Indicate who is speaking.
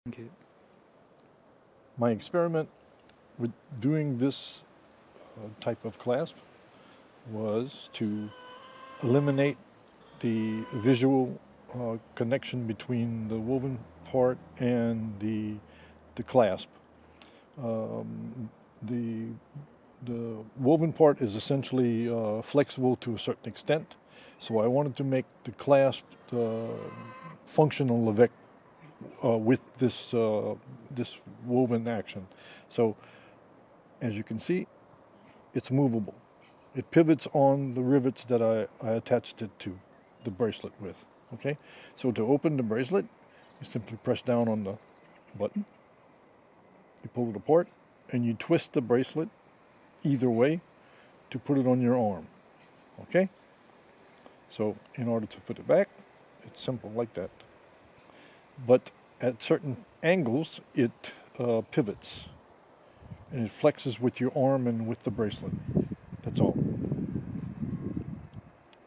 Speaker 1: Okay.
Speaker 2: My experiment with doing this type of clasp was to eliminate the visual connection between the woven part and the clasp. Um, the the woven part is essentially flexible to a certain extent, so I wanted to make the clasp functional with this woven action. So as you can see, it's movable. It pivots on the rivets that I attached it to the bracelet with. Okay, so to open the bracelet, you simply press down on the button, you pull it apart, and you twist the bracelet either way to put it on your arm. Okay, so in order to put it back, it's simple like that. But at certain angles, it pivots and it flexes with your arm and with the bracelet.